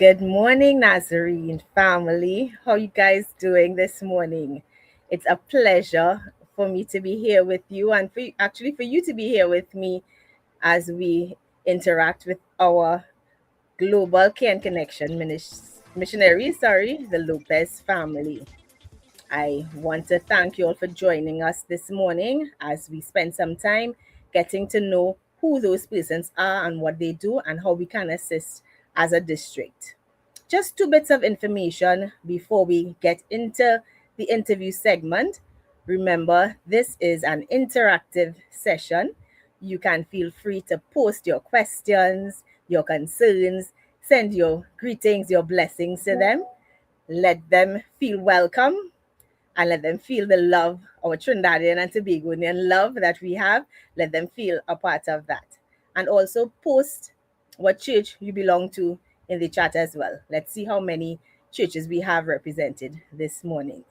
Good morning, Nazarene family. How you guys doing this morning? It's a pleasure for me to be here with you, and for you to be here with me as we interact with our global care and connection missionary, the Lopez family. I want to thank you all for joining us this morning as we spend some time getting to know who those persons are and what they do and how we can assist as a district. Just two bits of information before we get into the interview segment. Remember, this is an interactive session. You can feel free to post your questions, your concerns, send your greetings, your blessings to them. Let them feel welcome and let them feel the love, our Trinidadian and Tobagonian love that we have. Let them feel a part of that. And also post what church you belong to in the chat as well. Let's see how many churches we have represented this morning.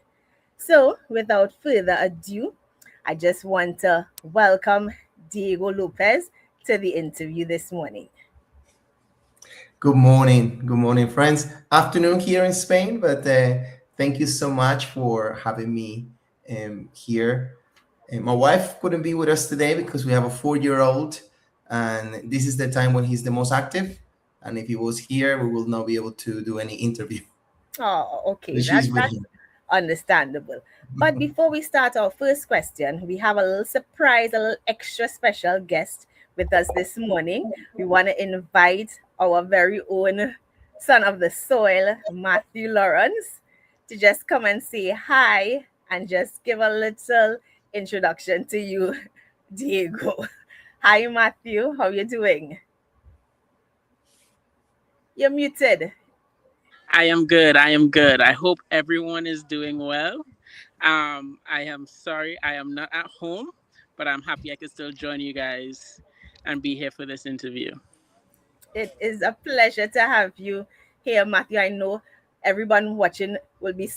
So, without further ado, I just want to welcome Diego Lopez to the interview this morning. Good morning. Good morning, friends. Afternoon here in Spain, but thank you so much for having me here. My wife couldn't be with us today because we have a 4-year-old, and this is the time when he's the most active. And if he was here, we will not be able to do any interview. Oh, okay. But she's with That's him. understandable. But before we start our first question, we have a little surprise, a little extra special guest with us this morning. We want to invite our very own son of the soil, Matthew Lawrence, to just come and say hi and just give a little introduction to you, Diego. Hi, Matthew. How you doing? You're muted. I am good. I am good. I hope everyone is doing well. I am sorry I am not at home, but I'm happy I could still join you guys and be here for this interview. It is a pleasure to have you here, Matthew. I know everyone watching will be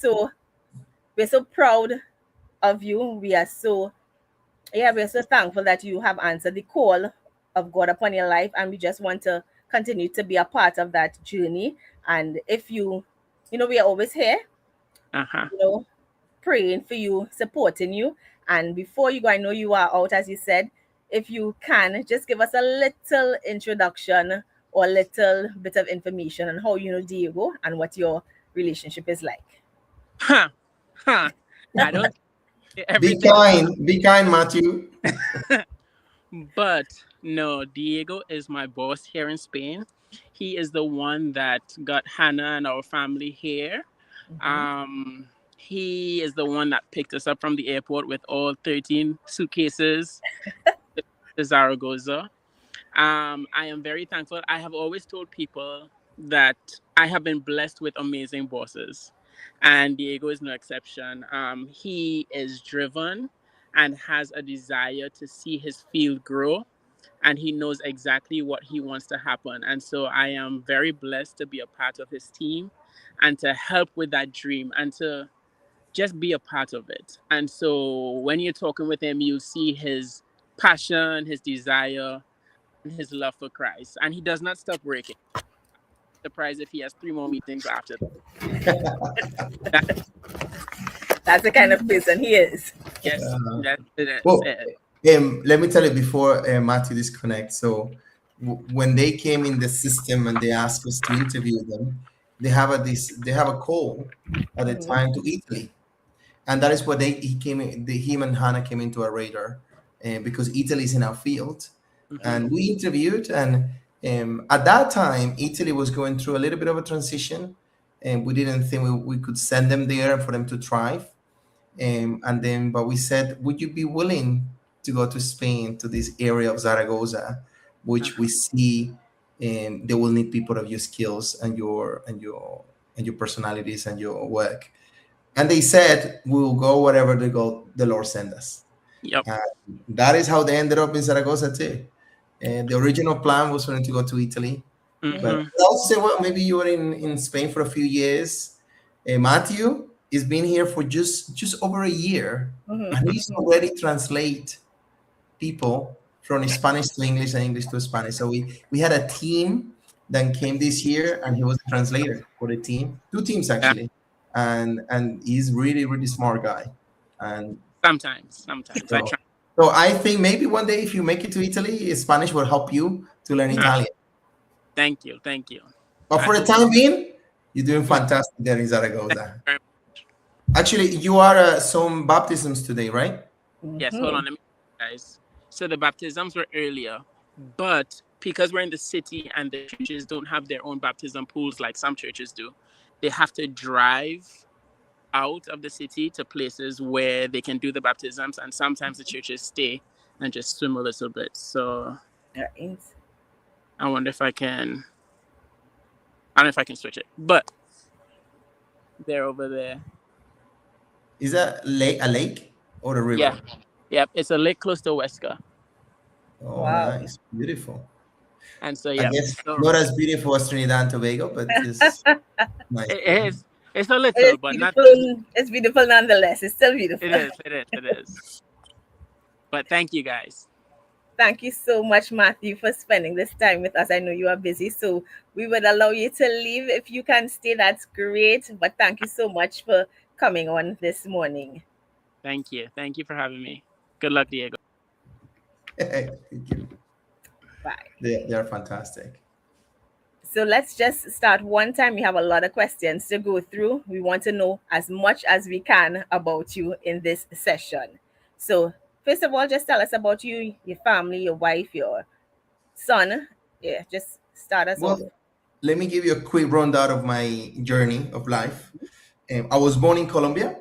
we're so proud of you. We're so thankful that you have answered the call of God upon your life, and we just want to continue to be a part of that journey. And if we are always here, Uh-huh. praying for you, supporting you. And before you go, I know you are out, as you said. If you can, just give us a little introduction or a little bit of information on how you know Diego and what your relationship is like. Huh. Huh. I don't Be everything kind. Be kind, Matthew. but no, Diego is my boss here in Spain. He is the one that got Hannah and our family here. Mhm. He is the one that picked us up from the airport with all 13 suitcases to Zaragoza. I am very thankful. I have always told people that I have been blessed with amazing bosses, and Diego is no exception. He is driven and has a desire to see his field grow, and he knows exactly what he wants to happen. And so I am very blessed to be a part of his team and to help with that dream and to just be a part of it. And so when you're talking with him, you see his passion, his desire, and his love for Christ. And he does not stop working. Surprised if he has 3 more meetings after that. That's the kind of person he is. Yes, that's Well, it. let me tell you before Matthew disconnects. So when they came in the system and they asked us to interview them, they have a call at the Mhm. time to Italy, and that is what him and Hannah came into our radar, because Italy is in our field, Hmm. and we interviewed, and at that time Italy was going through a little bit of a transition, and we didn't think we could send them there for them to thrive. But we said, would you be willing to go to Spain, to this area of Zaragoza, which we Uh-huh. see they will need people of your skills and your personalities and your work. And they said, we will go wherever the Lord send us. Yep. And that is how they ended up in Zaragoza too. And the original plan was for them to go to Italy, but Mhm. Hmm. I also say, well, maybe you were in Spain for a few years. Matthew has been here for just over a year, Mhm. and he's already translate people from Spanish to English and English to Spanish. So we had a team then came this year, and he was a translator for the team, two teams Yeah. actually, and he's really really smart guy, and Sometimes I so try. so I think maybe one day if you make it to Italy, Spanish will help you to learn Ah, Italian. thank you, thank you. But I for the hope. time being, you're doing Mm, fantastic there in thank you Zaragoza. very much. Actually, you are some baptisms today, right? Yes, hold Mm-hmm. on, let me guys. So the baptisms were earlier, but because we're in the city and the churches don't have their own baptism pools like some churches do, they have to drive out of the city to places where they can do the baptisms, and sometimes the churches stay and just swim a little bit. So Right. I wonder if I can. I don't know if I can switch it, but they're over there. Is that a lake or a Yeah, river? yep. It's a lake close to Wesker, Oh, Wow. nice, beautiful. and so I yeah, guess so not as beautiful as Trinidad and Tobago, but it's nice. it is. It's a It little, is but not. beautiful. It's beautiful nonetheless. It's still It beautiful. is. It is. It is. But thank you guys. Thank you so much, Matthew, for spending this time with us. I know you are busy, so we would allow you to leave. If you can stay, that's great. But thank you so much for coming on this morning. Thank you. Thank you for having me. Good luck, Diego. Thank you. Bye. They are fantastic. So let's just start one time. We have a lot of questions to go through. We want to know as much as we can about you in this session. So, first of all, just tell us about you, your family, your wife, your son. Yeah, just start us off. Well, let me give you a quick rundown of my journey of life. I was born in Colombia,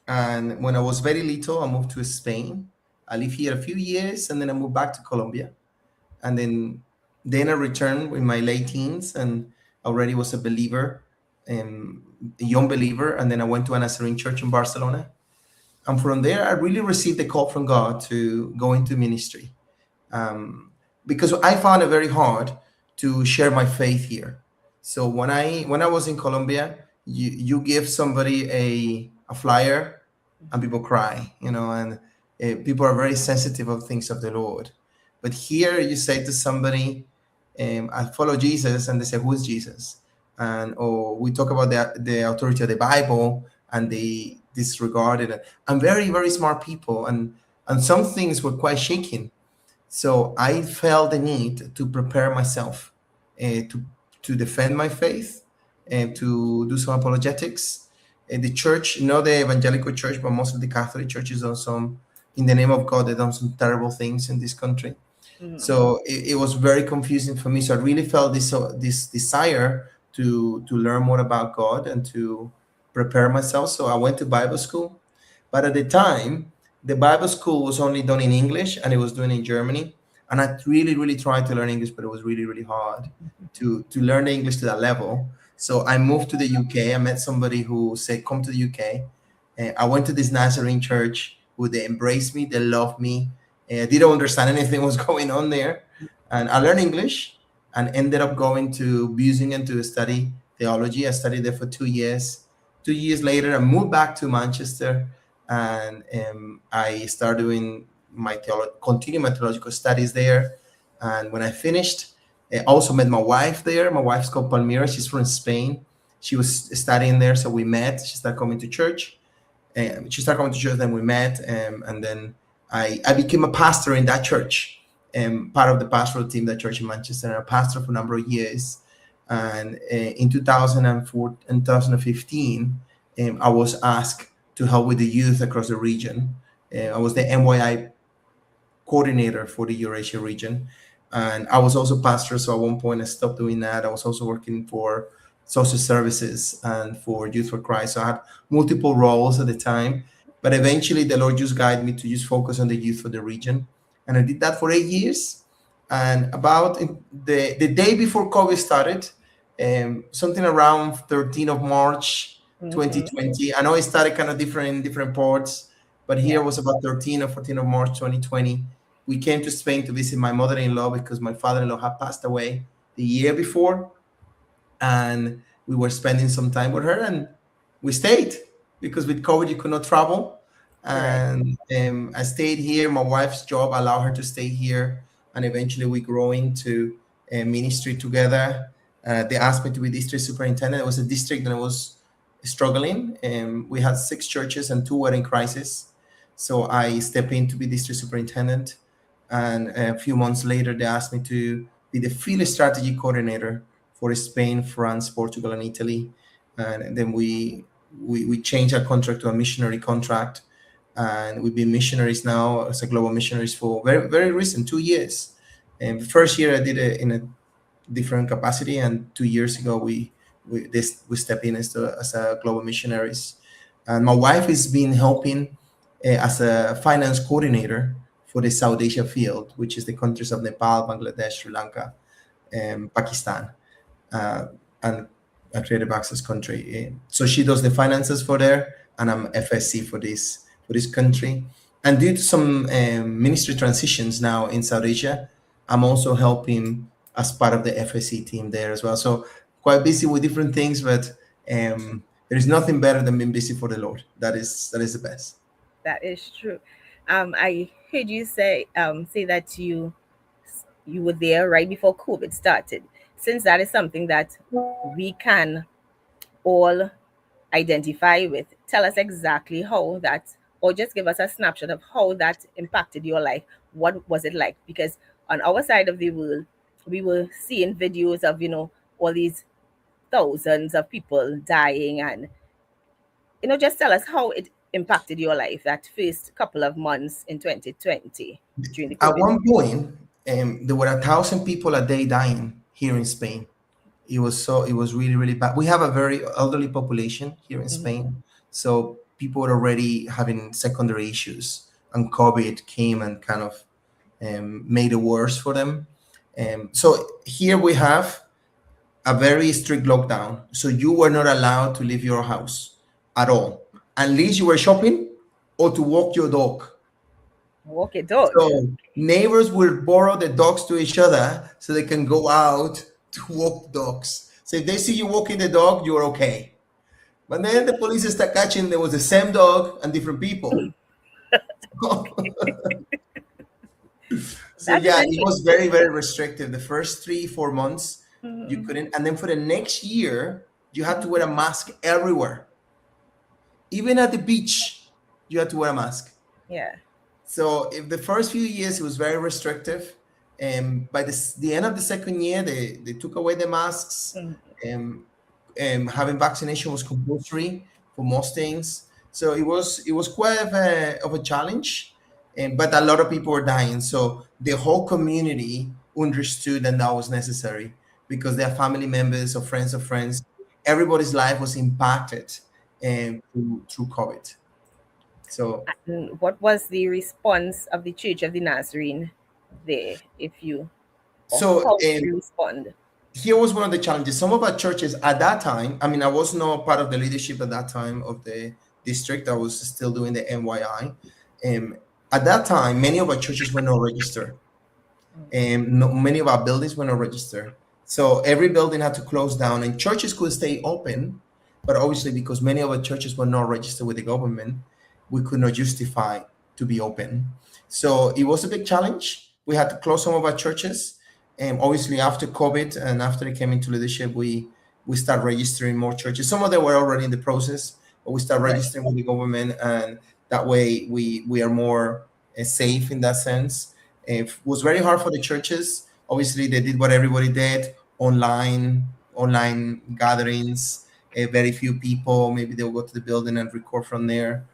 and when I was very little, I moved to Spain. I lived here a few years, and then I moved back to Colombia, and then I returned in my late teens, and already was a believer, a young believer, and then I went to a Nazarene church in Barcelona, and from there, I really received the call from God to go into ministry, um, because I found it very hard to share my faith here. So when I was in Colombia, you give somebody a flyer, and people cry, and people are very sensitive of things of the Lord. But here, you say to somebody, "I follow Jesus," and they say, "Who is Jesus?" And or we talk about the authority of the Bible, and they disregard it. And very very smart people, and some things were quite shaking, so I felt the need to prepare myself, to defend my faith and to do some apologetics. The church, not the evangelical church, but most of the Catholic churches done some, in the name of God, they've done some terrible things in this country. Mm-hmm. So it was very confusing for me. So I really felt this desire to learn more about God and to prepare myself. So I went to Bible school, but at the time, the Bible school was only done in English, and it was done in Germany. And I really, really tried to learn English, but it was really, really hard to learn English to that level. So I moved to the UK. I met somebody who said, "Come to the UK." I went to this Nazarene church who they embraced me, they loved me. I didn't understand anything was going on there. And I learned English and ended up going to Busingen to study theology. I studied there for 2 years. 2 years later, I moved back to Manchester, and I started doing continue my theological studies there. And when I finished, I also met my wife there. My wife's called Palmira. She's from Spain. She was studying there, so we met. She started coming to church. She started coming to church, then we met, and then I became a pastor in that church, part of the pastoral team, that church in Manchester, and a pastor for a number of years. And in 2004 and 2015, I was asked to help with the youth across the region. I was the NYI coordinator for the Eurasia region. And I was also pastor, so at one point I stopped doing that. I was also working for social services and for Youth for Christ. So I had multiple roles at the time, but eventually the Lord just guided me to just focus on the youth for the region. And I did that for 8 years. And about the day before COVID started, something around 13th of March Mm-hmm. 2020. I know it started kind of different in different ports, but Yeah. here was about 13th or 14th of March 2020. We came to Spain to visit my mother-in-law because my father-in-law had passed away the year before, and we were spending some time with her, and we stayed because with COVID you could not travel. Right. And I stayed here. My wife's job allowed her to stay here, and eventually we grow into ministry together. They asked me to be district superintendent. It was a district that was struggling. We had 6 churches and 2 were in crisis. So I stepped in to be district superintendent. And a few months later, they asked me to be the field strategy coordinator for Spain, France, Portugal, and Italy. And then we changed our contract to a missionary contract. And we've been missionaries now as a global missionaries for very, very recent 2 years. And the first year I did it in a different capacity, and 2 years ago we step in as a global missionaries. And my wife has been helping as a finance coordinator for the South Asia field, which is the countries of Nepal, Bangladesh, Sri Lanka, Pakistan, uh, and a creative access country. So she does the finances for there, and I'm FSC for this country. And due to some ministry transitions now in South Asia, I'm also helping as part of the FSC team there as well. So quite busy with different things, but there is nothing better than being busy for the Lord. That is the best. That is true. I heard you say that you were there right before COVID started. Since that is something that we can all identify with, tell us exactly how that, or just give us a snapshot of how that impacted your life. What was it like? Because on our side of the world, we were seeing videos of, all these thousands of people dying, and just tell us how it impacted your life that first couple of months in 2020 during the At COVID. one point, there were 1,000 people a day dying here in Spain. It was really, really bad. We have a very elderly population here in Mhm. Spain, so people were already having secondary issues, and COVID came and kind of made it worse for them. So here we have a very strict lockdown. So you were not allowed to leave your house at all, unless you were shopping or to walk your dog. Walk a dog. So neighbors will borrow the dogs to each other so they can go out to walk dogs. So if they see you walking the dog, you're okay. But then the police start catching there was the same dog and different people. So That is yeah, it was interesting. very, very restrictive. The first 3, 4 months you Mhm. couldn't, and then for the next year you had to wear a mask everywhere. Even at the beach, you had to wear a mask. Yeah. So if the first few years it was very restrictive, and by the end of the second year, they took away the masks. Mhm. Um, Having vaccination was compulsory for most things. So it was quite of a challenge, but a lot of people were dying. So the whole community understood that was necessary because their family members or friends of friends, everybody's life was impacted through COVID. So And what was the response of the Church of the Nazarene there, or so how did you respond? here was one of the challenges. Some of our churches at that time, I mean, I was not part of the leadership at that time of the district. I was still doing the NYI. At that time, many of our churches were not registered. Many of our buildings were not registered. So every building had to close down, and churches could stay open. But obviously, because many of our churches were not registered with the government, we could not justify to be open. So it was a big challenge. We had to close some of our churches. And obviously, after COVID and after it came into leadership, we start registering more churches. Some of them were already in the process, but we start Right. registering with the government, and that way we are more safe in that sense. It was very hard for the churches. Obviously, they did what everybody did: online gatherings. Very few people. Maybe they'll go to the building and record from there.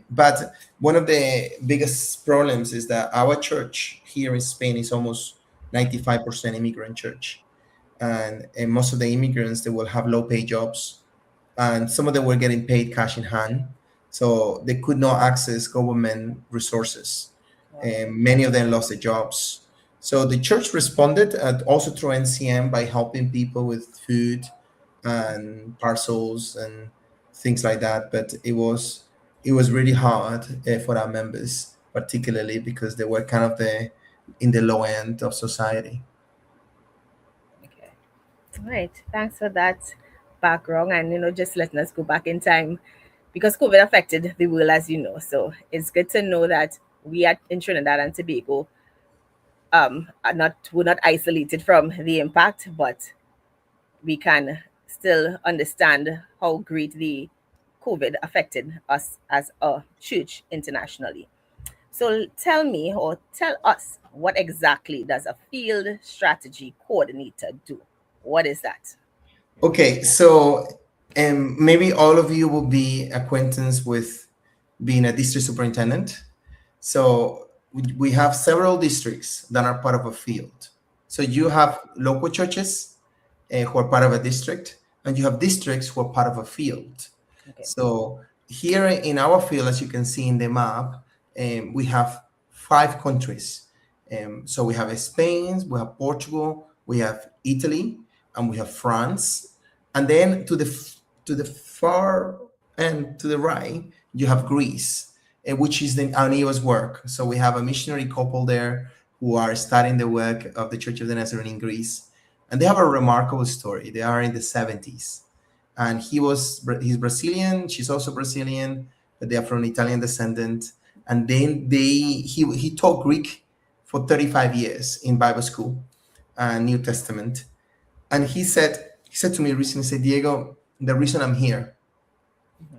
But one of the biggest problems is that our church here in Spain is almost 95% immigrant church, and most of the immigrants they will have low paid jobs, and some of them were getting paid cash in hand, so they could not access government resources, Wow. and many of them lost their jobs. So the church responded also through NCM by helping people with food and parcels and things like that. But it was really hard for our members, particularly because they were kind of the in the low end of society. Okay. All right. Thanks for that background, and just letting us go back in time, because COVID affected the world, as you know. So it's good to know that we at in Trinidad and Tobago are not we're not isolated from the impact, but we can still understand how great the COVID affected us as a church internationally. So tell me, or tell us, what exactly does a field strategy coordinator do? What is that? Okay, so maybe all of you will be acquaintance with being a district superintendent. So we have several districts that are part of a field. So you have local churches who are part of a district, and you have districts who are part of a field. Okay. So here in our field, as you can see in the map, we have 5 countries. So we have Spain, we have Portugal, we have Italy, and we have France. And then to the far and to the right, you have Greece, which is our newest work. So we have a missionary couple there who are starting the work of the Church of the Nazarene in Greece, and they have a remarkable story. They are in the 70s, and he's Brazilian. She's also Brazilian, but they are from Italian descendant. And then he taught Greek for 35 years in Bible school and New Testament. And he said to me recently, he said, Diego, the reason I'm here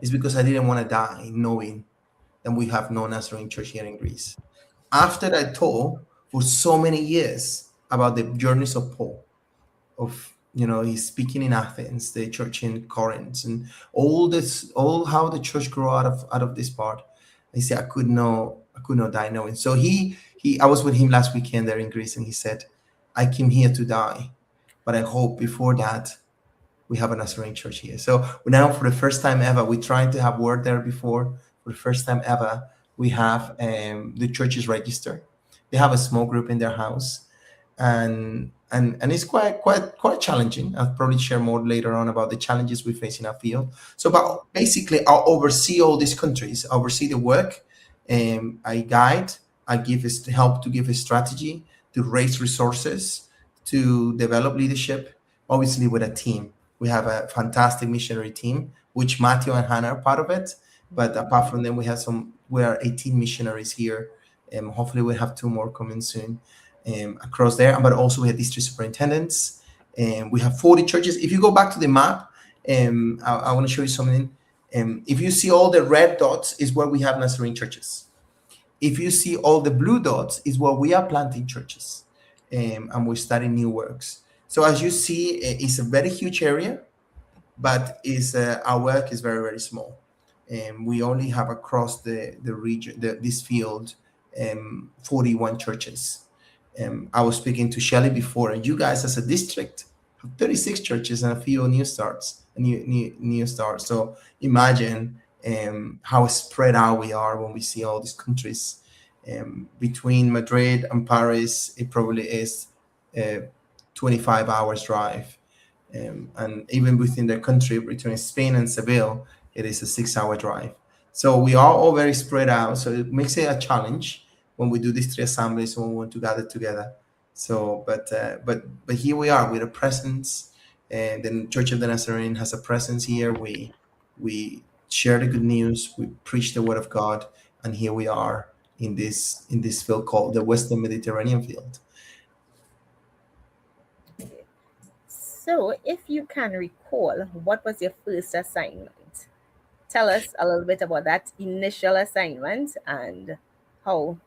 is because I didn't want to die knowing that we have no Nazarene church here in Greece. After I taught for so many years about the journeys of Paul, of he's speaking in Athens, the church in Corinth, and all how the church grew out of this part. He said I could not die knowing. So I was with him last weekend there in Greece, and he said, I came here to die, but I hope before that we have a Nazarene church here. So now, for the first time ever, we tried to have work there before. For the first time ever, we have the church is registered. They have a small group in their house, and it's quite challenging. I'll probably share more later on about the challenges we face in our field. So, but basically, I'll oversee all these countries. I oversee the work. I guide. I help to give a strategy, to raise resources, to develop leadership. Obviously, with a team. We have a fantastic missionary team, which Matthew and Hannah are part of it. But apart from them, we are 18 missionaries here. Hopefully we'll have 2 more coming soon across there. But also we have district superintendents. We have 40 churches. If you go back to the map, I want to show you something. If you see all the red dots is where we have Nazarene churches. If you see all the blue dots is where we are planting churches, and we're starting new works. So as you see, it's a very huge area, but our work is very, very small. We only have across the region, this field, 41 churches. I was speaking to Shelley before, and you guys as a district have 36 churches and a few new starts. So imagine how spread out we are when we see all these countries. Between Madrid and Paris, it probably is 25 hours drive. And even within the country, between Spain and Seville, it is a 6-hour drive. So we are all very spread out. So it makes it a challenge when we do these 3 assemblies, when we want to gather together. So, but here we are with a presence, and the Church of the Nazarene has a presence here. We share the good news, we preach the word of God, and here we are in this field called the Western Mediterranean field. So, if you can recall, what was your first assignment? Tell us a little bit about that initial assignment and how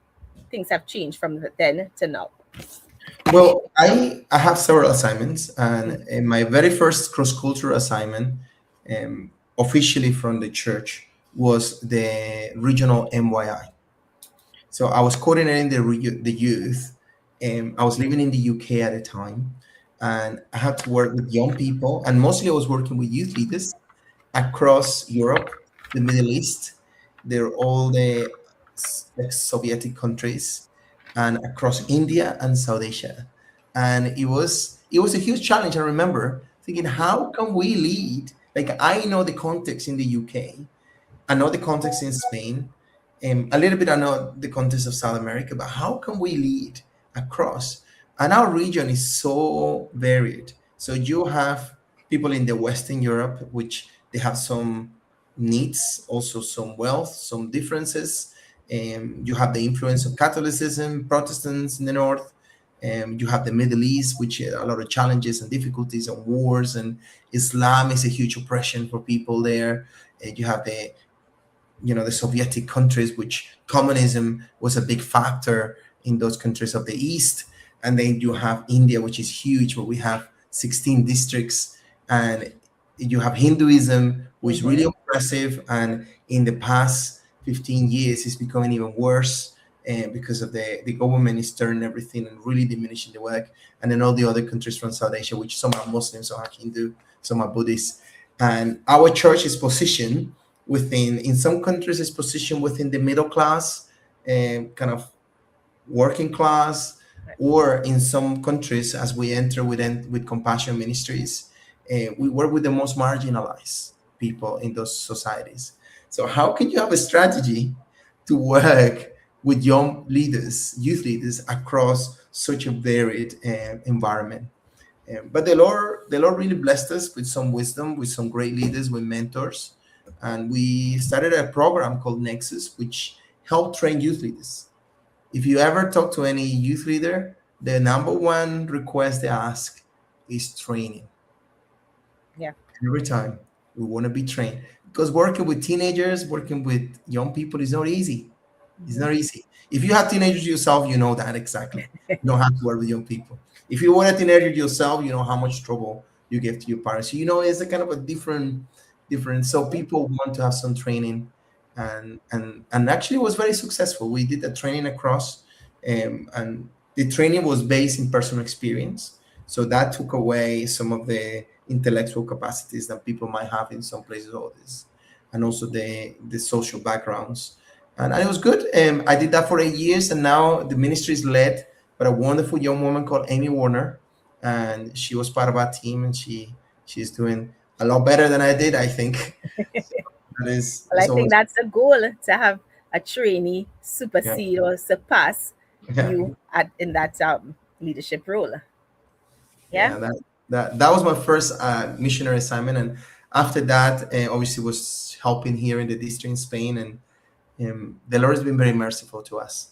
things have changed from then to now. Well, I have several assignments, and in my very first cross-cultural assignment, officially from the church, was the regional MYI. So I was coordinating the youth. I was living in the UK at the time, and I had to work with young people, and mostly I was working with youth leaders across Europe, the Middle East. They're all the ex-Soviet countries, and across India and South Asia. And it was a huge challenge. I remember thinking, how can we lead? Like, I know the context in the UK, I know the context in Spain, a little bit I know the context of South America, but how can we lead across? And our region is so varied. So you have people in the Western Europe, which they have some needs, also some wealth, some differences. You have the influence of Catholicism, Protestants in the north, You have the Middle East, which a lot of challenges and difficulties and wars, and Islam is a huge oppression for people there. You have the Sovietic countries, which communism was a big factor in those countries of the East. And then you have India, which is huge, where we have 16 districts. And you have Hinduism, which is really Mm-hmm. oppressive. And in the past 15 years, it's becoming even worse because of the government is turning everything and really diminishing the work. And then all the other countries from South Asia, which some are Muslims, some are Hindu, some are Buddhist. And our church is positioned within, in some countries is positioned within the middle class and kind of working class, or in some countries, as we enter with compassion ministries, we work with the most marginalized people in those societies. So how can you have a strategy to work with young leaders, youth leaders, across such a varied environment? But the Lord really blessed us with some wisdom, with some great leaders, with mentors, and we started a program called Nexus, which helped train youth leaders. If you ever talk to any youth leader, the number one request they ask is training. Yeah. Every time we want to be trained, because working with teenagers, working with young people is not easy. It's Mm-hmm. not easy. If you have teenagers yourself, you know that exactly. You don't have to work with young people. If you were a teenager yourself, you know how much trouble you give to your parents. So, it's a kind of a different. So Mm-hmm. people want to have some training, and actually was very successful. We did a training across, and the training was based in personal experience. So that took away some of the intellectual capacities that people might have in some places or others, and also the social backgrounds, and it was good. I did that for 8 years, and now the ministry is led by a wonderful young woman called Amy Warner, and she was part of our team, and she's doing a lot better than I did, I think. So that is Well, it's I think always that's the goal, to have a trainee yeah, supersede or surpass yeah, you in that leadership role. Yeah. yeah. That was my first missionary assignment, and after that, obviously was helping here in the district in Spain, and the Lord has been very merciful to us.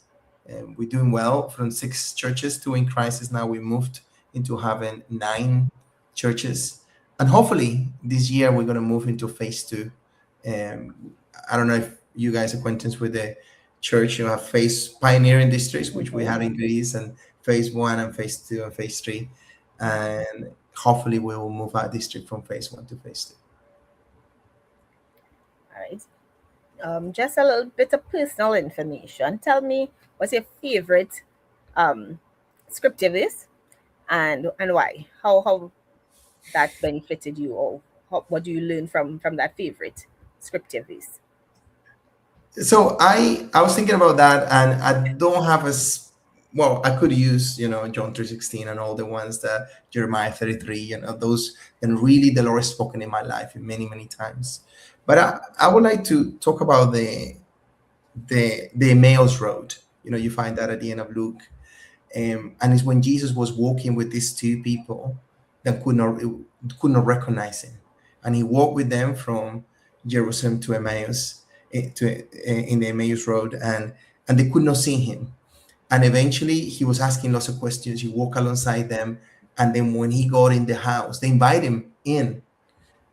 We're doing well from 6 churches, two in crisis. Now we moved into having 9 churches. And hopefully this year we're going to move into phase two. I don't know if you guys are acquainted with the church. You have phase pioneering districts, which we Mm-hmm. had in Greece, and phase one and phase two and phase three. And hopefully we will move our district from phase one to phase two. All right. Just a little bit of personal information. Tell me, what's your favorite um, scripture is, and why? How that benefited you, or what do you learn from that favorite scripture is? So I was thinking about that, and I don't have well. I could use John 3:16 and all the ones that Jeremiah 33, those, and really the Lord has spoken in my life many times. But I would like to talk about the Emmaus road. You find that at the end of Luke, and it's when Jesus was walking with these two people that could not recognize him, and he walked with them from Jerusalem to Emmaus, in the Emmaus road, and they could not see him. And eventually, he was asking lots of questions. He walked alongside them, and then when he got in the house, they invited him in,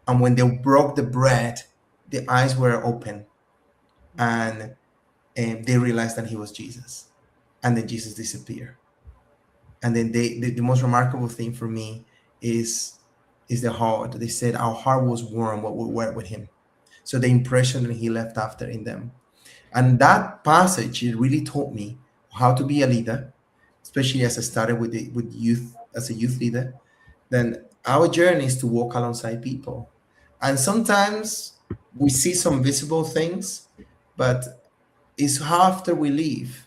and when they broke the bread, the eyes were open, and they realized that he was Jesus, and then Jesus disappeared. And then the most remarkable thing for me is the heart. They said our heart was warm what we were with him. So the impression that he left after in them. And that passage, it really taught me how to be a leader, especially as I started with youth as a youth leader. Then our journey is to walk alongside people. And sometimes we see some visible things, but it's after we leave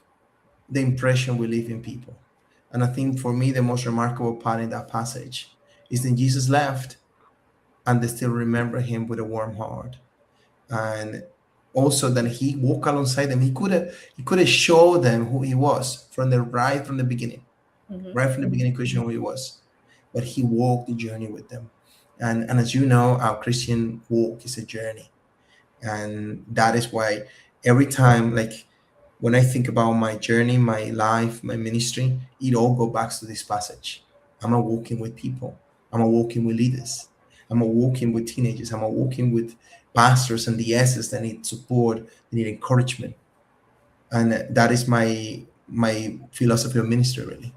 the impression we leave in people. And I think for me, the most remarkable part in that passage is that Jesus left and they still remember him with a warm heart. And also that he walked alongside them. He could have showed them who he was from the beginning. Mm-hmm. Right from the beginning, he could show who he was. But he walked the journey with them. And as you know, our Christian walk is a journey. And that is why every time, like, When I think about my journey, my life, my ministry, it all goes back to this passage. I'm a walking with people. I'm a walking with leaders. I'm a walking with teenagers. I'm a walking with pastors and the S's that need support, that need encouragement. And that is my philosophy of ministry, really.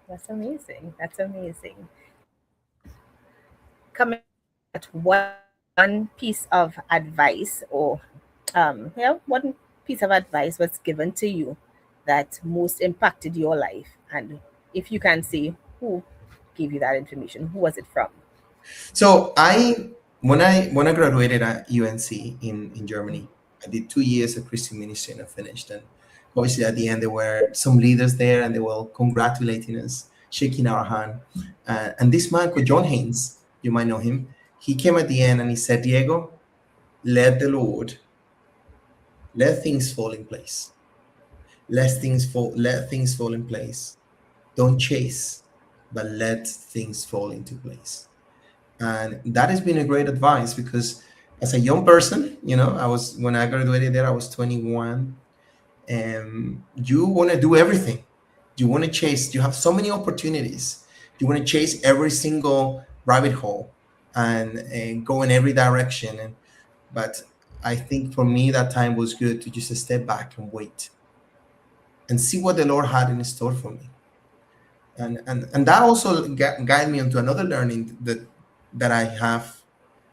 That's amazing. That's amazing. Coming at one piece of advice, or one piece of advice was given to you that most impacted your life, and if you can say who gave you that information, who was it from? So when I graduated at UNC in Germany, I did 2 years of Christian ministry and I finished. And obviously at the end there were some leaders there and they were congratulating us, shaking our hand. And this man called John Haynes, you might know him, he came at the end and he said, Diego, let the Lord let things fall in place. Let things fall in place. Don't chase, but let things fall into place. And that has been a great advice because as a young person, I was when I graduated there, I was 21, and you want to do everything. You want to chase. You have so many opportunities. You want to chase every single rabbit hole and go in every direction. But I think for me that time was good to just step back and wait and see what the Lord had in store for me. And that also guided me into another learning that I have,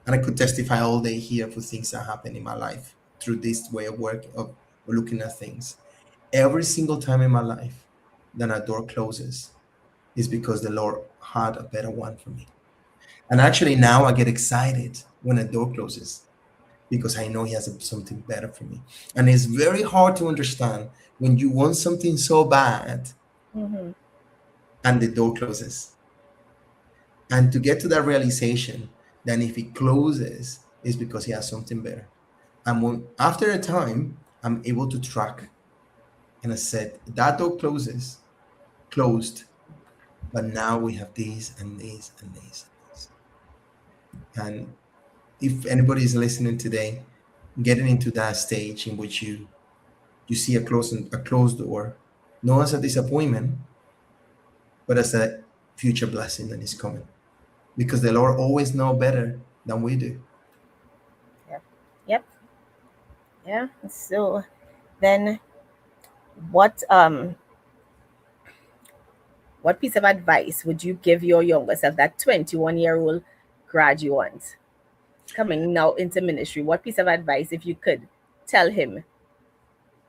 and I could testify all day here for things that happen in my life through this way of work of looking at things. Every single time in my life that a door closes is because the Lord had a better one for me. And actually now I get excited when a door closes because I know He has something better for me. And it's very hard to understand when you want something so bad Mm-hmm. and the door closes. And to get to that realization that if it closes, it's because He has something better. And after a time, I'm able to track. And I said, that door closed, but now we have these and these and these and these. And if anybody is listening today, getting into that stage in which you see a closed door, not as a disappointment, but as a future blessing that is coming. Because the Lord always know better than we do. Yep. Yep. Yeah. So then, what piece of advice would you give your younger self, that 21-year-old graduate coming now into ministry? What piece of advice, if you could tell him,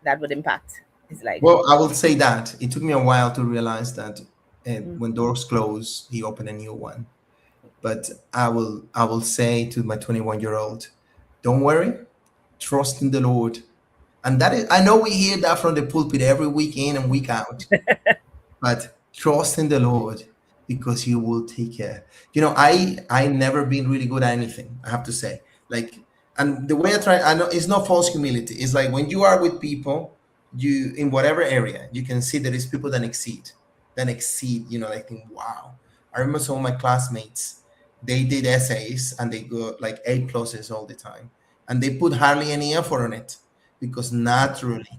that would impact his life? Well, I will say that it took me a while to realize that Mm. when doors close, He opened a new one. But I will say to my 21-year-old, don't worry, trust in the Lord. And that is, I know we hear that from the pulpit every week in and week out, but trust in the Lord because He will take care. I never been really good at anything, I have to say. Like, and the way I know it's not false humility. It's like when you are with people, you in whatever area, you can see there is people that exceed. I think, wow. I remember some of my classmates, they did essays and they got like A pluses all the time, and they put hardly any effort on it because naturally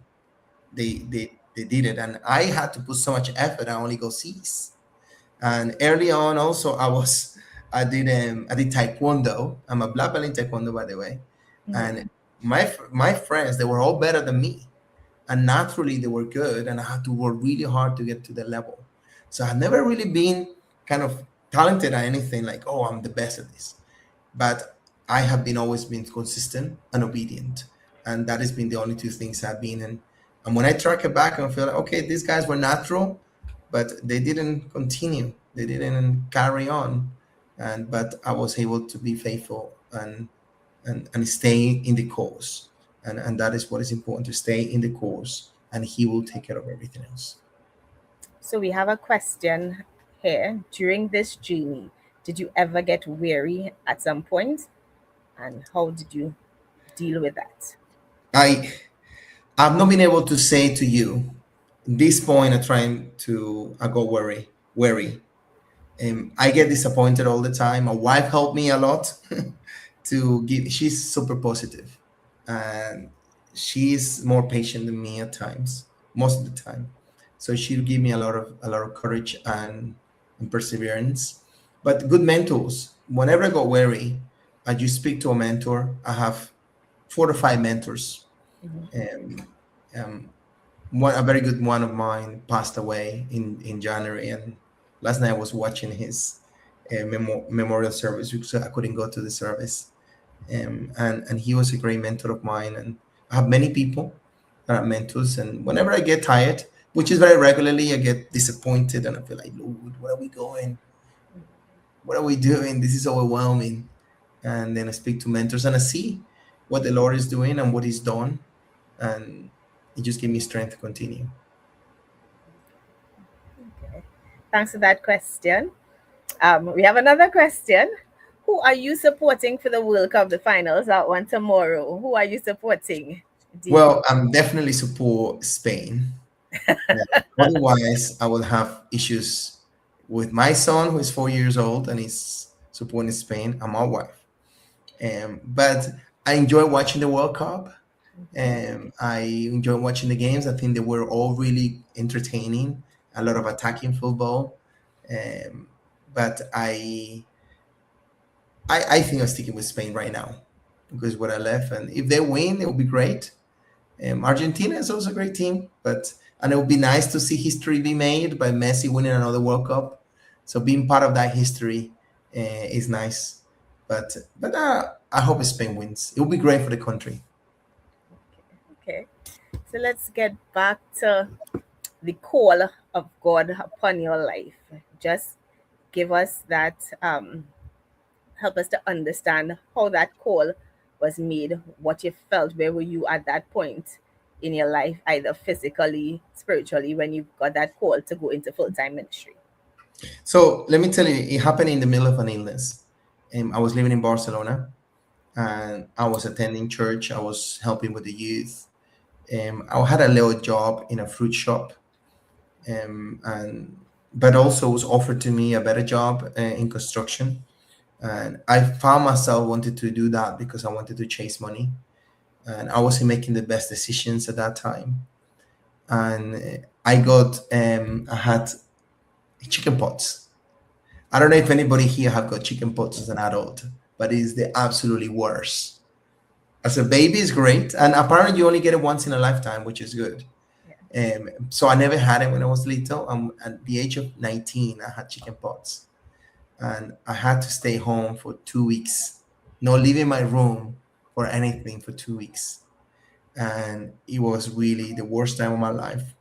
they did it, and I had to put so much effort. I only go C's. And early on, also, I did taekwondo. I'm a black belt in taekwondo, by the way. Mhm. And my friends, they were all better than me, and naturally they were good, and I had to work really hard to get to the level. So I've never really been kind of talented at anything like, oh, I'm the best at this, but I have been always been consistent and obedient, and that has been the only two things I've been in. And when I track it back and feel like, okay, these guys were natural, but they didn't continue, they didn't carry on, and but I was able to be faithful and stay in the course, and that is what is important, to stay in the course, and He will take care of everything else. So we have a question here. During this journey, did you ever get weary at some point, and how did you deal with that? I I've not been able to say to you this point. I'm trying to I go worry. I get disappointed all the time. My wife helped me a lot to give. She's super positive, and she's more patient than me at times, most of the time. So she'll give me a lot of courage and perseverance. But good mentors. Whenever I got weary, I just speak to a mentor. I have 4 to 5 mentors. Mhm. Um, um, a very good one of mine passed away in January, and last night I was watching his memorial service because I couldn't go to the service. And he was a great mentor of mine, and I have many people that are mentors. And whenever I get tired, which is very regularly, I get disappointed and I feel like, Lord, where are we going? What are we doing? This is overwhelming. And then I speak to mentors and I see what the Lord is doing and what He's done, and it just gives me strength to continue. Okay. Thanks for that question. We have another question. Who are you supporting for the World Cup, the finals, that one tomorrow? Who are you supporting, D? Well, I'm definitely support Spain. Otherwise, I will have issues with my son, who is 4 years old and is supporting Spain, and my wife. But I enjoy watching the World Cup. I enjoy watching the games. I think they were all really entertaining. A lot of attacking football. Um, but I think I'm sticking with Spain right now because what I left, and if they win, it will be great. Argentina is also a great team, but and it would be nice to see history be made by Messi winning another World Cup. So being part of that history is nice. But I hope Spain wins. It will be great for the country. Okay. So let's get back to the call of God upon your life. Just give us that, help us to understand how that call was made, what you felt, where were you at that point in your life, either physically, spiritually, when you got that call to go into full time ministry. So let me tell you, it happened in the middle of an illness. I was living in Barcelona and I was attending church. I was helping with the youth. I had a little job in a fruit shop, and but also was offered to me a better job in construction. And I found myself wanted to do that because I wanted to chase money, and I wasn't making the best decisions at that time. And I had chicken pox. I don't know if anybody here have got chicken pox as an adult, but it's the absolutely worst. As a baby, it's great, and apparently you only get it once in a lifetime, which is good. Yeah. So I never had it when I was little. At the age of 19, I had chicken pox, and I had to stay home for 2 weeks, not leaving my room for anything for 2 weeks. And it was really the worst time of my life.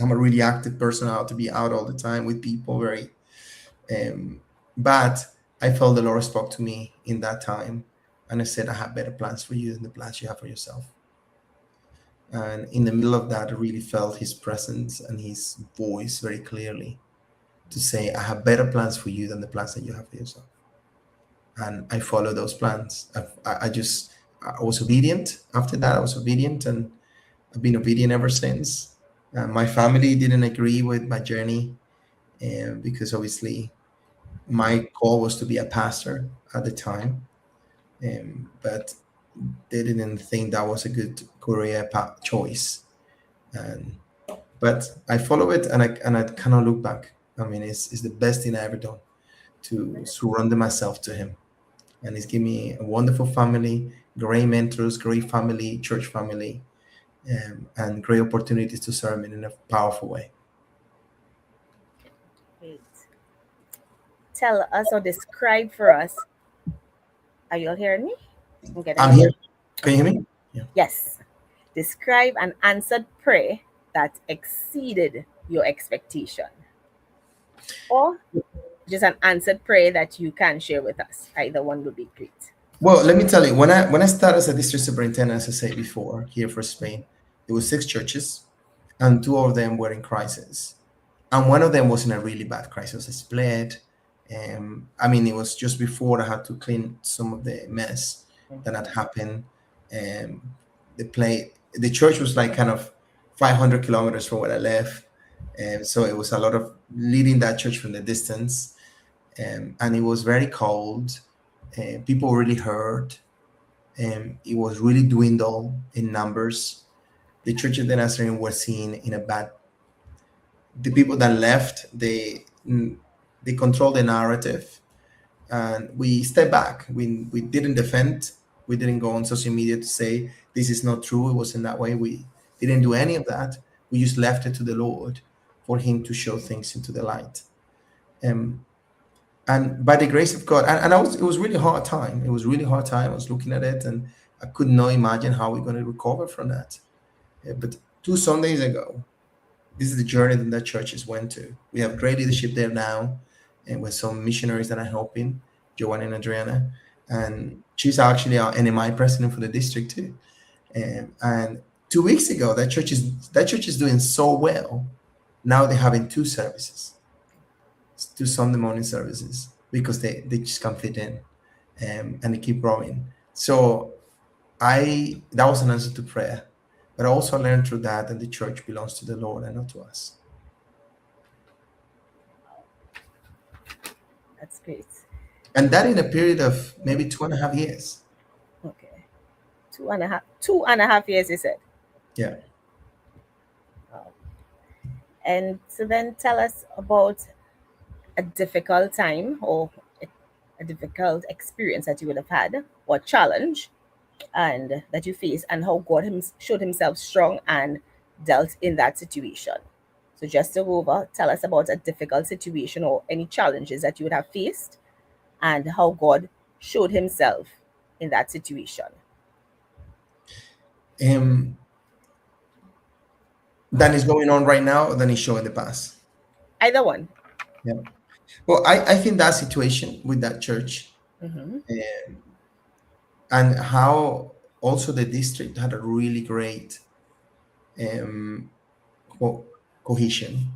I'm a really active person. I have to be out all the time with people, very um, but I felt the Lord spoke to me in that time, and I said, I have better plans for you than the plans you have for yourself. And in the middle of that, I really felt His presence and His voice very clearly to say, I have better plans for you than the plans that you have for yourself. And I followed those plans. I was obedient. After that, I was obedient, and I've been obedient ever since. My family didn't agree with my journey, because obviously my call was to be a pastor at the time, but they didn't think that was a good career choice. And but I follow it, and I cannot look back. I mean, it's the best thing I ever done to surrender myself to Him, and He's given me a wonderful family, great mentors, great family, church family, and great opportunities to serve Him in a powerful way. Great. Tell us or describe for us. Are you all hearing me? I'm getting I'm a here. little. Can you Okay. hear me? Yeah. Yes. Describe an answered prayer that exceeded your expectation, or just an answered prayer that you can share with us. Either one would be great. Well, let me tell you, when I started as a district superintendent, as I said before, here for Spain, there were 6 churches, and two of them were in crisis, and one of them was in a really bad crisis, a split. I mean, it was just before I had to clean some of the mess that had happened. The church was like kind of 500 kilometers from where I live, and so it was a lot of leading that church from the distance, and it was very cold. People were really hurt, It was really dwindled in numbers. The Church of the Nazarene was seen in a bad. The people that left, they controlled the narrative, and we stepped back. We didn't defend. We didn't go on social media to say this is not true. It wasn't that way. We didn't do any of that. We just left it to the Lord for Him to show things into the light. Um, and by the grace of God, and it was really hard time. It was really hard time. I was looking at it, and I could not imagine how we're going to recover from that. But 2 Sundays ago, this is the journey that churches went to. We have great leadership there now, and with some missionaries that are helping, Joanne and Adriana, and she's actually our NMI president for the district too. And 2 weeks ago, that church is doing so well. Now they're having two services, two Sunday morning services, because they just can't fit in, and they keep growing. So I that was an answer to prayer, but I also learned through that the church belongs to the Lord and not to us. That's great. And that in a period of maybe 2.5 years. Okay. 2.5 years, you said. Yeah. Um, and so then tell us about a difficult time or a difficult experience that you would have had or challenge and that you faced and how God showed himself strong and dealt in that situation. So just to go over, tell us about a difficult situation or any challenges that you would have faced and how God showed himself in that situation. Um, that is going on right now, or that is shown in the past. Either one. Yeah. Well, I think that situation with that church, Mm-hmm. um, and how also the district had a really great um, co- cohesion.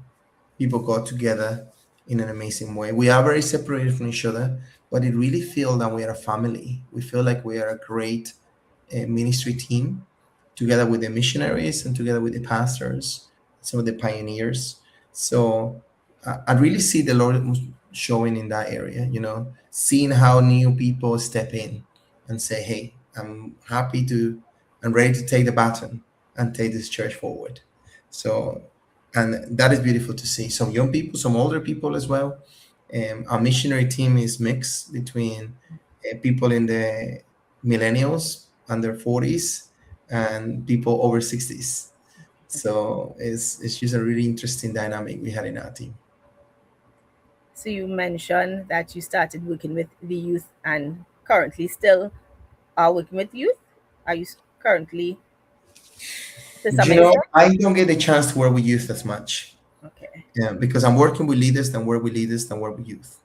People got together in an amazing way. We are very separated from each other, but it really feels that we are a family. We feel like we are a great ministry team, together with the missionaries and together with the pastors, some of the pioneers. So I really see the Lord showing in that area, seeing how new people step in and say, hey, I'm ready to take the baton and take this church forward. So, and that is beautiful to see. Some young people, some older people as well. Our missionary team is mixed between people in the millennials under 40s and people over 60s. So it's just a really interesting dynamic we had in our team. So you mentioned that you started working with the youth and currently still are working with youth. Are you currently to some extent? I don't get the chance to work with youth as much, Okay. because I'm working with leaders, then work with leaders, then work with youth.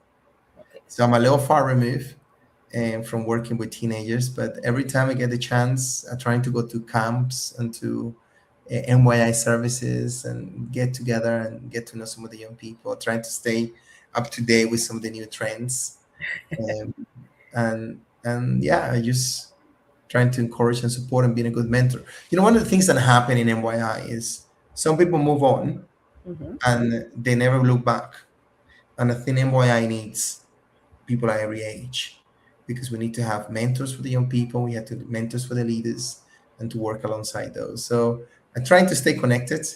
Okay. So I'm a little far removed from working with teenagers, but every time I get the chance, I'm trying to go to camps and to NYI services and get together and get to know some of the young people, trying to stay up to date with some of the new trends. Um, and yeah, I just trying to encourage and support and being a good mentor. One of the things that happen in NYI is some people move on Mm-hmm. and they never look back. And I think NYI needs people at every age, because we need to have mentors for the young people. We have to mentors for the leaders and to work alongside those. So I'm trying to stay connected,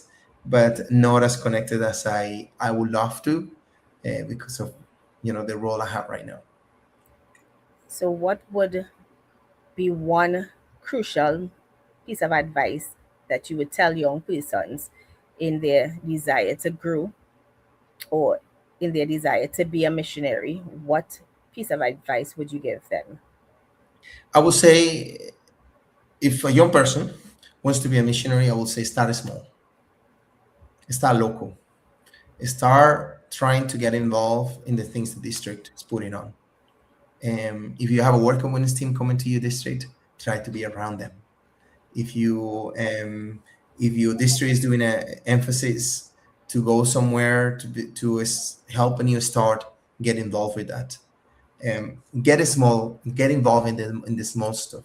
but not as connected as I would love to, because of the role I have right now. So what would be one crucial piece of advice that you would tell young persons in their desire to grow or in their desire to be a missionary? What piece of advice would you give them? I would say, if a young person wants to be a missionary, I would say start small, start local, start trying to get involved in the things the district is putting on. If you have a work women's team coming to your district, try to be around them. If if your district is doing an emphasis to go somewhere help a new start, get involved with that. Get involved in the small stuff,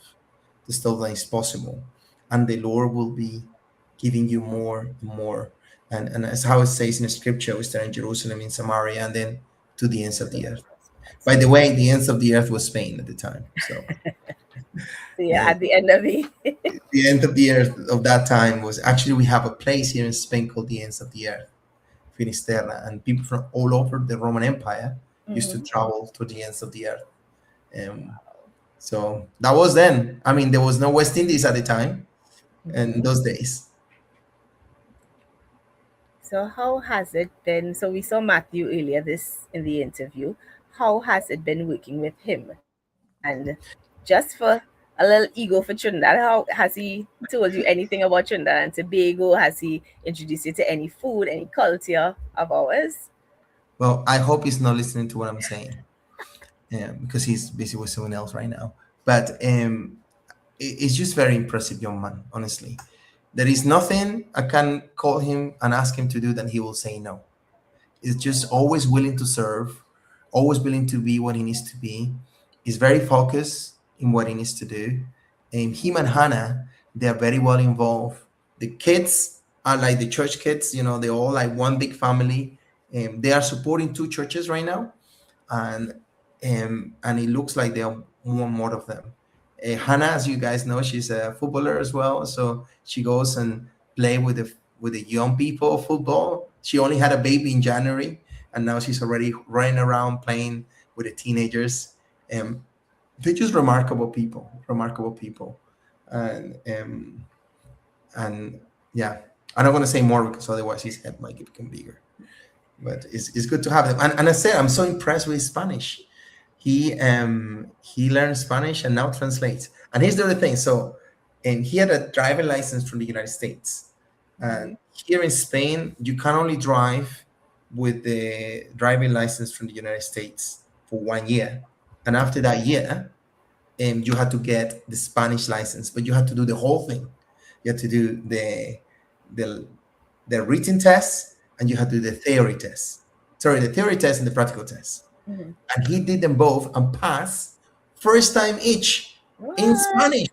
the stuff that is possible, and the Lord will be giving you more and more. And as how it says in the scripture, we start in Jerusalem, in Samaria, and then to the ends of the earth. By the way, the ends of the earth was Spain at the time. So So yeah, uh, at the end of the the end of the earth of that time was actually, we have a place here in Spain called the ends of the earth, Finisterra, and people from all over the Roman Empire used to Mhm. travel to the ends of the earth. Um, so that was then. I mean, there was no West Indies at the time, and Mhm. those days. So how has it been? So we saw Matthew earlier this in the interview. How has it been working with him? And just for a little ego for Trinidad, how has he told you anything about Trinidad and Tobago? Has he introduced you to any food, any culture of ours? Well, I hope he's not listening to what I'm saying, because he's busy with someone else right now. But it's just very impressive young man, honestly. There is nothing I can call him and ask him to do that he will say no. Is just always willing to serve, always willing to be what he needs to be. He's very focused in what he needs to do. And him and Hannah, they are very well involved. The kids are like the church kids, they're all like one big family. They are supporting two churches right now, and it looks like there are more of them. Hannah, as you guys know, she's a footballer as well, so she goes and play with the young people football. She only had a baby in January, and now she's already running around playing with the teenagers. They're just remarkable people, and yeah, I don't want to say more because otherwise his head might become bigger. But it's good to have them. And I said, I'm so impressed with his Spanish. He learned Spanish and now translates. And here's the other thing. So, and he had a driving license from the United States. And Mhm. here in Spain, you can only drive with the driving license from the United States for 1 year. And after that year, you had to get the Spanish license, but you had to do the whole thing. You had to do the the written test, and you had to do the theory test. Sorry, the theory test and the practical test. Mhm. And he did them both and passed first time each in What? Spanish.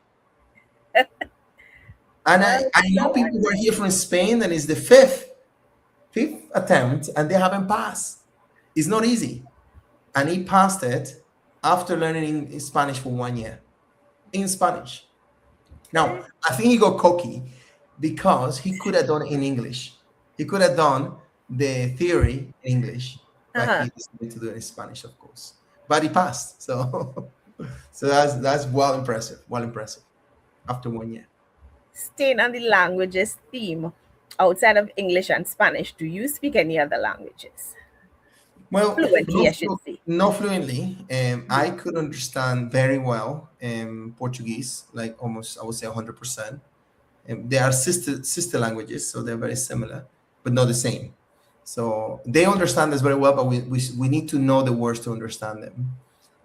And Well, I know people who are here from Spain, and it's the fifth attempt, and they haven't passed. It's not easy. And he passed it after learning in Spanish for 1 year in Spanish. Now, okay. I think he got cocky because he could have done it in English. He could have done the theory in English, but Uh-huh. he decided to do it in Spanish, of course. But he passed, so so that's well impressive. Well impressive after 1 year. Staying on the languages theme, outside of English and Spanish, do you speak any other languages? Well, Fluently, I should say. not fluently. Mhm. I could understand very well Portuguese, like almost I would say 100%. They are sister languages, so they're very similar, but not the same. So they understand us very well, but we need to know the words to understand them.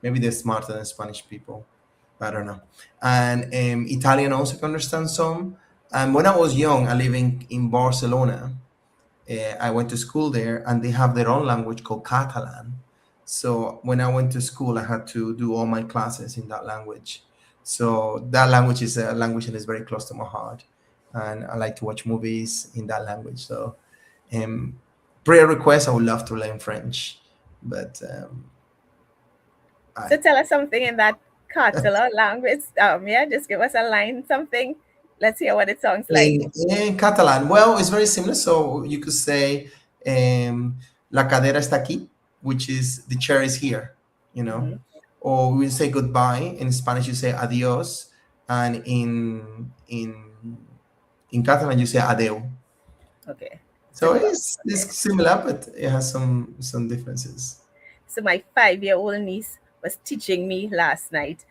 Maybe they're smarter than Spanish people. I don't know. And Italian also can understand some. And when I was young, I living in Barcelona. I went to school there, and they have their own language called Catalan. So when I went to school, I had to do all my classes in that language. So that language is a language that is very close to my heart, and I like to watch movies in that language. So, um, prayer request, I would love to learn French, but So I tell us something in that Catalan language. Yeah, just give us a line, something. Let's hear what it sounds like. in Catalan, well, it's very similar. So you could say, "La cadera está aquí," which is the chair is here, you know. Hmm. Or we say goodbye in Spanish. You say adios, and in Catalan you say adeu. Okay. So Took a lot. it's Okay. similar, but it has some differences. So my 5-year-old niece was teaching me last night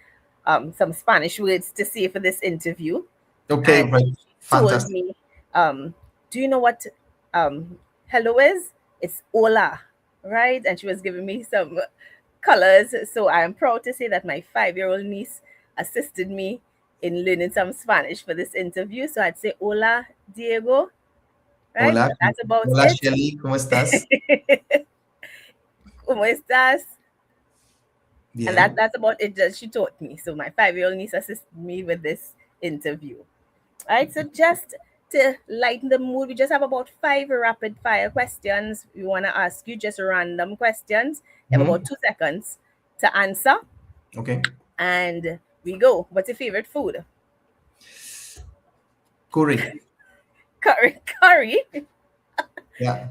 some Spanish words to say for this interview. Okay, And right, she told fantastic. me, do you know what hello is? It's hola, right? And she was giving me some colors. So I'm proud to say that my 5-year-old niece assisted me in learning some Spanish for this interview. So I'd say hola, Diego, right? Hola, But that's about hola it. Shelly, ¿cómo estás? ¿Cómo estás? And Bien. that's about it that she taught me. So my 5-year-old niece assisted me with this interview. All right, so just to lighten the mood, we just have about 5 rapid fire questions we want to ask you, just random questions. You have about Mhm. 2 seconds to answer. Okay. And we go. What's your favorite food? Curry. Curry, curry, Yeah.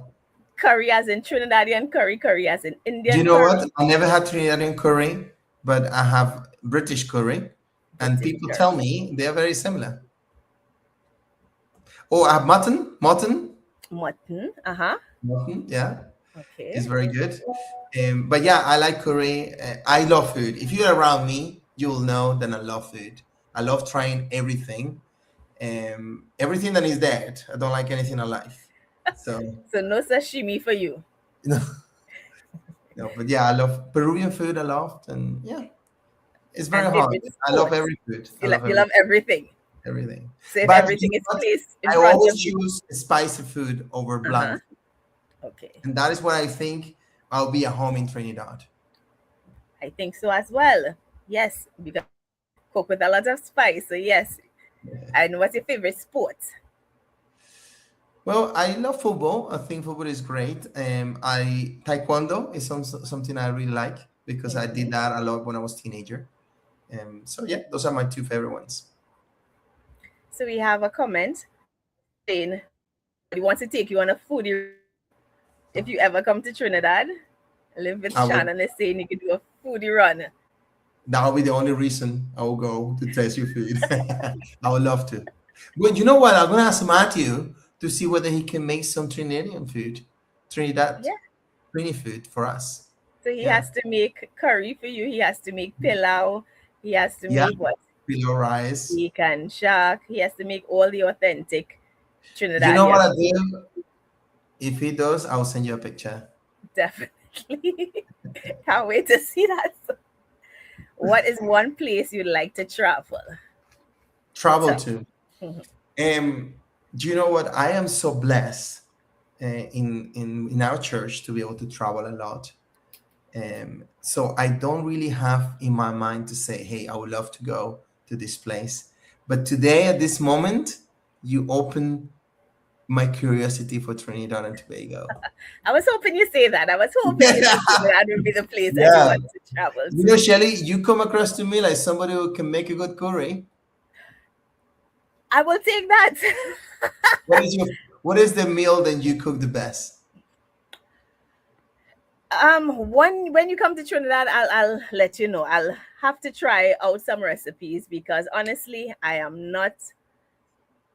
curry as in Trinidadian curry, curry as in Do you Indian know what? curry, I never had Trinidadian curry, but I have British curry, and British people tell curry, me they are very similar. Oh, I have mutton. mutton. Uh huh. Mutton. Yeah, it's Okay. very good. But yeah, I like curry. I love food. If you're around me, you will know that I love food. I love trying everything. Everything that is dead. I don't like anything alive. So So no sashimi for you, you know, no. But yeah, I love Peruvian food. I love, and yeah, it's very and hard. favorite I love sports. every food. I You love love everything. everything. So if But everything you know is what? placed in I front always of you, choose spicy food over uh huh. bland food. Okay. And that is what I think I'll be at home in Trinidad. I think so as well. Yes, because cook with a lot of spice. So yes. And what's your favorite sport? Well, I love football. I think football is great. I taekwondo is something I really like because I did Hmm. that a lot when I was teenager. So yeah, those are my two favorite ones. So we have a comment saying he wants to take you on a foodie if you ever come to Trinidad. Live with I would. Shannon is saying you could do a foodie run. That will be the only reason I will go to taste your food. I would love to. But you know what? I'm gonna ask Matthew to see whether he can make some Trinidadian food, Trinidad, Yeah. Trini food for us. So he Yeah, has to make curry for you. He has to make pilau. He has to yeah, make what? below rice. Steak and shark. He has to make all the authentic You know what Trinidadian I food. do? If he does, I'll send you a picture. Definitely. Can't wait to see that. What is one place you'd like to travel? What's Travel up? to. Mhm. Do you know what? I am so blessed in our church to be able to travel a lot. So I don't really have in my mind to say, hey, I would love to go to this place. But today, at this moment, you open my curiosity for Trinidad and Tobago. I was hoping you say that. I was hoping you say Trinidad would be the place that you Yeah. want to travel You to. know, Shelly, you come across to me like somebody who can make a good curry. I will take that. What is your what is the meal that you cook the best? One when you come to Trinidad, I'll let you know. I'll have to try out some recipes because honestly, I am not.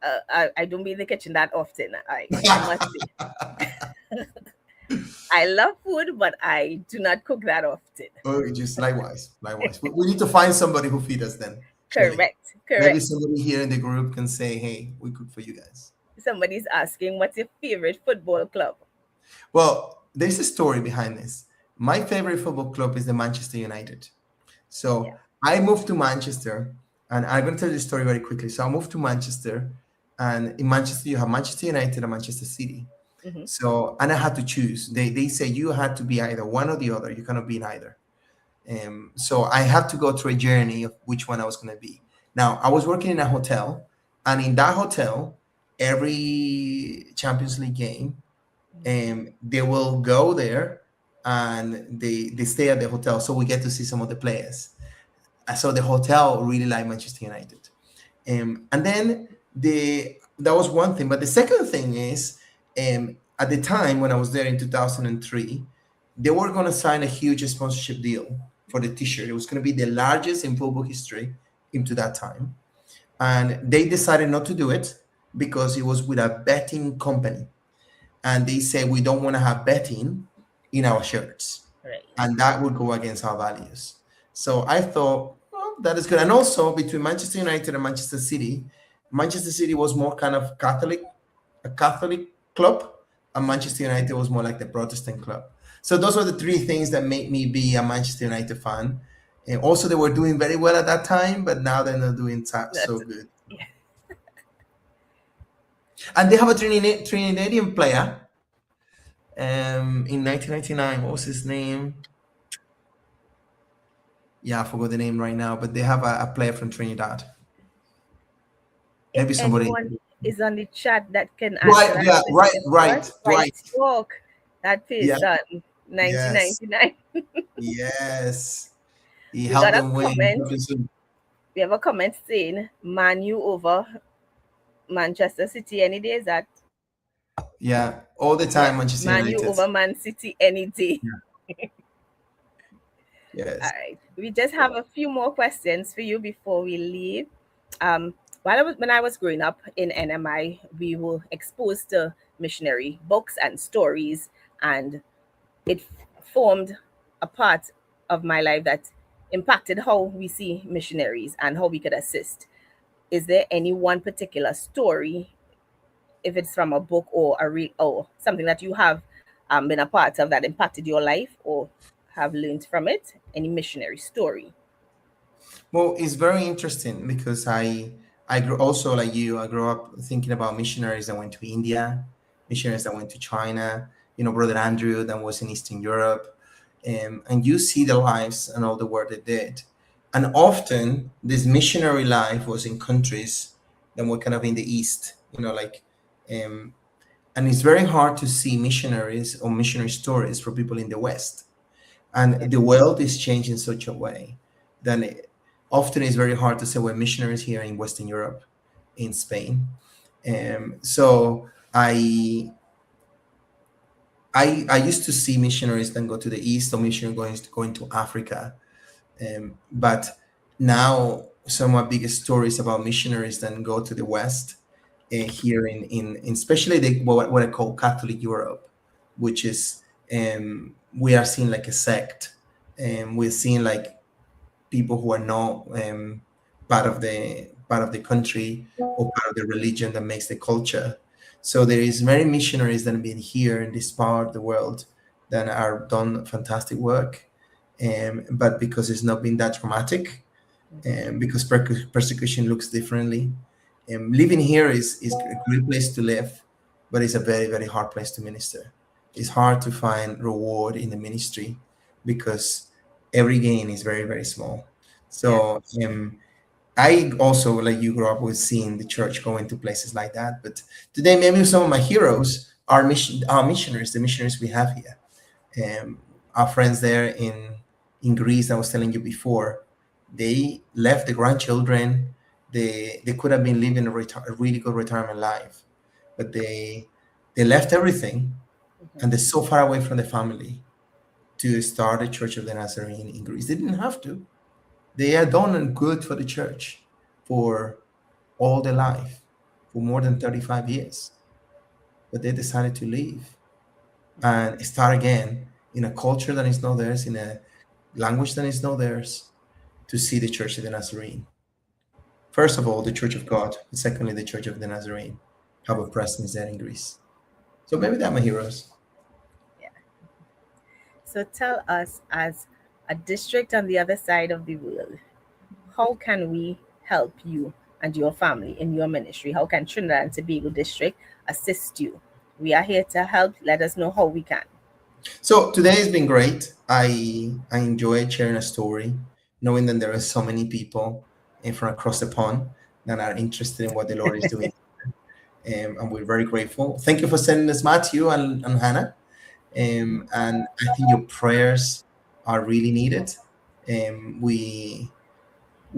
I don't be in the kitchen that often. I must say I love food, but I do not cook that often. Oh, just likewise, likewise. We need to find somebody who feed us then, Shelly. Correct, Maybe correct. somebody here in the group can say, "Hey, we cook for you guys." Somebody's asking, what's your favorite football club? Well, there's a story behind this. My favorite football club is the Manchester United. Yeah. So I moved to Manchester, and I'm going to tell you the story very quickly. So I moved to Manchester, and in Manchester you have Manchester United and Manchester City. Hmm. So and I had to choose. They say you had to be either one or the other. You cannot be neither. So I had to go through a journey of which one I was going to be. Now I was working in a hotel, and in that hotel, every Champions League game, they will go there and they stay at the hotel, so we get to see some of the players. So the hotel really like Manchester United. And then that was one thing. But the second thing is, at the time when I was there in 2003, they were going to sign a huge sponsorship deal for the T-shirt. It was going to be the largest in football history into that time, and they decided not to do it because it was with a betting company, and they said we don't want to have betting in our shirts, Right. and that would go against our values. So I thought, well, that is good. And also between Manchester United and Manchester City, Manchester City was more kind of Catholic, a Catholic club, and Manchester United was more like the Protestant club. So those were the three things that made me be a Manchester United fan. And also, they were doing very well at that time, but now they're not doing so That's good. yeah. And they have a Trinidadian player in 1999. What was his name? Yeah, I forgot the name right now, but they have a player from Trinidad. If Maybe somebody. anyone is on the chat that can answer Dwight, that yeah, right, question for us, right, Dwight Dwight. Talk, that Yeah, person, yes, 1999. yes. He We helped got a them win comment. Champions League. We have a comment saying Man U over Manchester City any day. Is that Yeah, all the time, yeah? Manchester Man U United. over Man City any day. Yeah. All Yes. right. We just have a few more questions for you before we leave. Um, when I was growing up in NMI, we were exposed to missionary books and stories, and it formed a part of my life that impacted how we see missionaries and how we could assist. Is there any one particular story, if it's from a book or or something that you have been a part of that impacted your life or have learned from it? Any missionary story? Well, it's very interesting because I grew also like you. I grew up thinking about missionaries that went to India, missionaries that went to China. Brother Andrew that was in Eastern Europe, and you see the lives and all the work they did. And often this missionary life was in countries that were kind of in the East. Um, and it's very hard to see missionaries or missionary stories for people in the West, Yeah. and the world is changing in such a way that often it's very hard to say we're missionaries here in Western Europe, in Spain. So I used to see missionaries then go to the east, or missionaries going to Africa. But now some of my biggest stories about missionaries then go to the west, here in especially what I call Catholic Europe, which is, we are seeing like a sect, and we're seeing like people who are not, part of the country or part of the religion that makes the culture. So there is many missionaries that have been here in this part of the world that are done fantastic work, but because it's not been that dramatic, Mhm. because persecution looks differently. Living here is a great place to live, but it's a very, very hard place to minister. It's hard to find reward in the ministry because every gain is very, very small. Yeah. So, I also, like you, grew up with seeing the church going to places like that. But today, maybe some of my heroes are missionaries, the missionaries we have here. Our friends there in Greece, I was telling you before, they left the grandchildren. They could have been living a really good retirement life, but they left everything, Mhm. and they're so far away from the family to start a Church of the Nazarene in Greece. They didn't have to. They had done good for the church for all their life, for more than 35 years, but they decided to leave and start again in a culture that is not theirs, in a language that is not theirs, to see the Church of the Nazarene. First of all, the Church of God, and secondly, the Church of the Nazarene have a presence there in Greece. So maybe they're my heroes. Yeah. So tell us, as a district on the other side of the world, how can we help you and your family in your ministry? How can Trinidad and Tobago District assist you? We are here to help. Let us know how we can. So today has been great. I enjoyed sharing a story, knowing that there are so many people from across the pond that are interested in what the Lord is doing. And we're very grateful. Thank you for sending us, Matthew and Hannah. And I think your prayers are really needed. We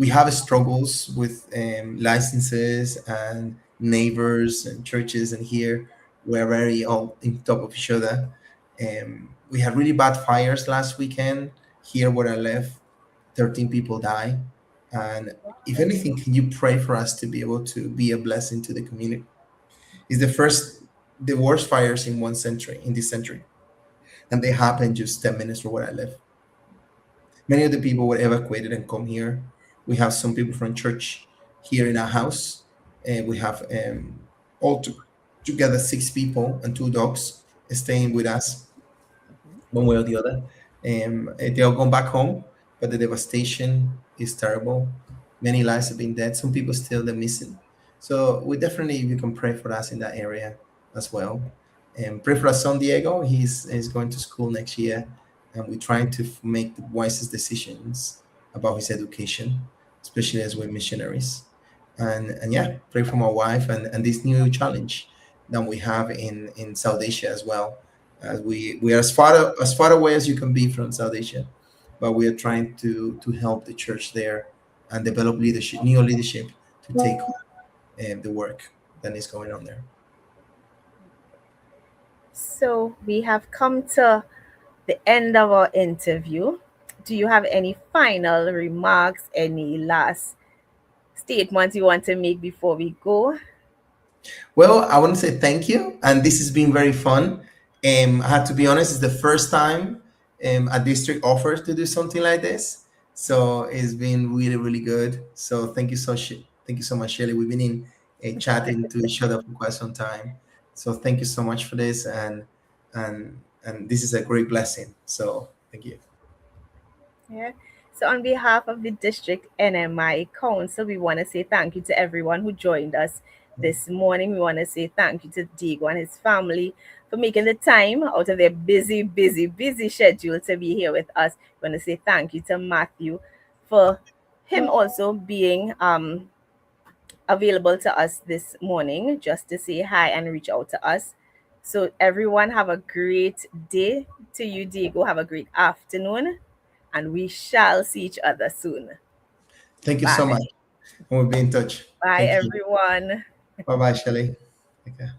have struggles with licenses and neighbors and churches, and here we're very all in top of each other. We had really bad fires last weekend here where I live. 13 people die, and if anything, can you pray for us to be able to be a blessing to the community? It's the worst fires in one century, in this century, and they happen just 10 minutes from where I live. Many of the people were evacuated and come here. We have some people from church here in our house, and we have, together 6 people and 2 dogs staying with us one way or the other. They all gone back home, but the devastation is terrible. Many lives have been dead. Some people still they're missing. So we definitely, you can pray for us in that area as well. And pray for our son Diego. He's going to school next year, and we're trying to make the wisest decisions about his education, especially as we're missionaries. And yeah, pray for my wife and this new challenge that we have in South Asia as well. We are as far away as you can be from South Asia, but we are trying to help the church there and develop leadership, new leadership to take the work that is going on there. So we have come to the end of our interview. Do you have any final remarks, any last statements you want to make before we go? Well, I want to say thank you, and this has been very fun. I have to be honest; it's the first time a district offers to do something like this, so it's been really, really good. So thank you so much, Shelley. We've been in chatting to each other for quite some time, so thank you so much for this, and this is a great blessing. So thank you. Yeah. So, on behalf of the District NMI Council, we want to say thank you to everyone who joined us this morning. We want to say thank you to Diego and his family for making the time out of their busy, busy, busy schedule to be here with us. We want to say thank you to Matthew for him also being available to us this morning just to say hi and reach out to us. So, everyone, have a great day. To you, Diego, have a great afternoon, and we shall see each other soon. Thank you so Bye. much, and we'll be in touch. Bye, Thank you. everyone. Bye bye, Shelley. Okay.